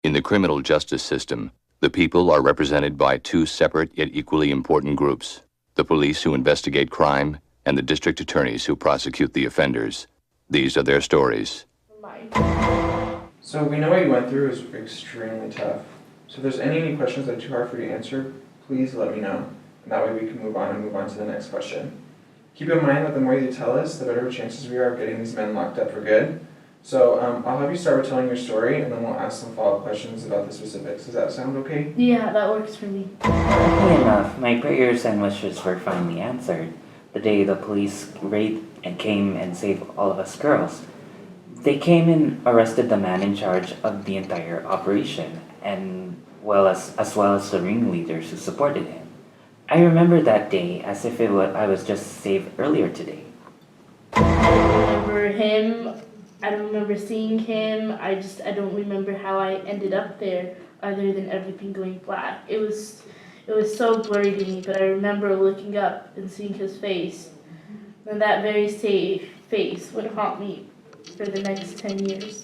In the criminal justice system, the people are represented by two separate yet equally important groups: the police who investigate crime and the district attorneys who prosecute the offenders. These are their stories. So we know what you went through is extremely tough. So if there's any questions that are too hard for you to answer, please let me know. And that way we can move on to the next question. Keep in mind that the more you tell us, the better chances we are of getting these men locked up for good. So I'll have you start with telling your story, and then we'll ask some follow-up questions about the specifics. Does that sound okay? Yeah, that works for me. Luckily enough, my prayers and wishes were finally answered. The day the police raided and came and saved all of us girls. They came and arrested the man in charge of the entire operation, and as well as the ringleaders who supported him. I remember that day as if I was just saved earlier today. I don't remember him. I don't remember seeing him. I don't remember how I ended up there, other than everything going black. It was so blurry to me, but I remember looking up and seeing his face. And that very same face would haunt me for the next 10 years.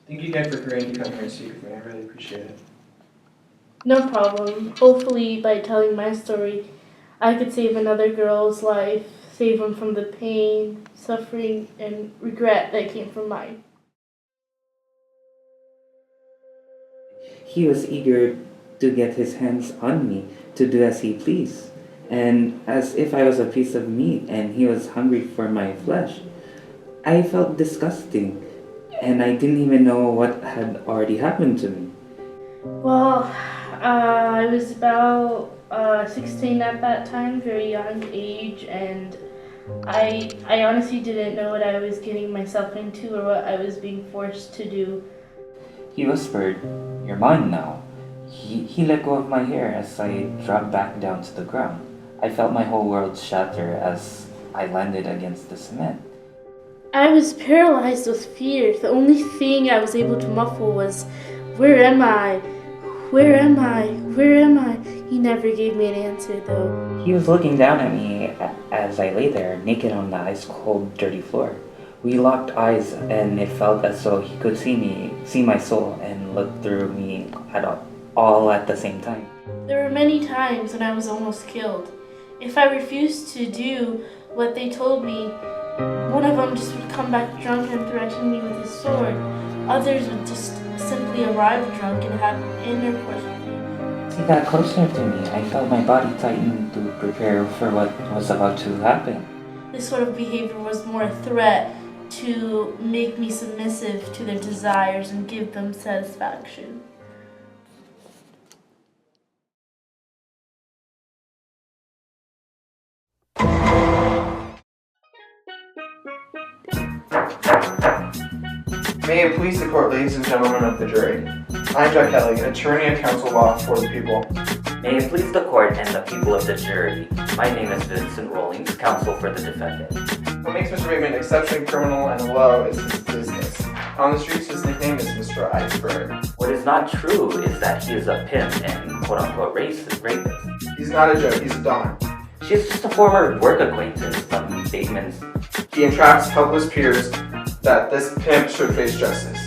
Thank you again for agreeing to come here and speak with me. I really appreciate it. No problem. Hopefully, by telling my story, I could save another girl's life, save them from the pain, suffering, and regret that came from mine. He was eager to get his hands on me, to do as he pleased, and as if I was a piece of meat and he was hungry for my flesh. I felt disgusting, and I didn't even know what had already happened to me. Well, I was about 16 at that time, very young age, and I honestly didn't know what I was getting myself into or what I was being forced to do. He whispered, "You're mine now." He let go of my hair as I dropped back down to the ground. I felt my whole world shatter as I landed against the cement. I was paralyzed with fear. The only thing I was able to muffle was, "Where am I? Where am I? Where am I?" He never gave me an answer, though. He was looking down at me as I lay there, naked on the ice-cold, dirty floor. We locked eyes, and it felt as though he could see my soul, and look through me all at the same time. There were many times when I was almost killed. If I refused to do what they told me, one of them just would come back drunk and threaten me with his sword. Others would just simply arrive drunk and have intercourse with me. As he got closer to me, I felt my body tighten to prepare for what was about to happen. This sort of behavior was more a threat to make me submissive to their desires and give them satisfaction. May it please the court, ladies and gentlemen of the jury. I'm Jack Kelly, an attorney at counsel law for the people. May it please the court and the people of the jury. My name is Vincent Rollings, counsel for the defendant. What makes Mr. Bateman exceptionally criminal and low is his business. On the streets, his nickname is Mr. Iceberg. What is not true is that he is a pimp and quote-unquote rapist. He's not a joke, he's a don. She is just a former work acquaintance from Bateman's. He entraps helpless peers that this pimp should face justice.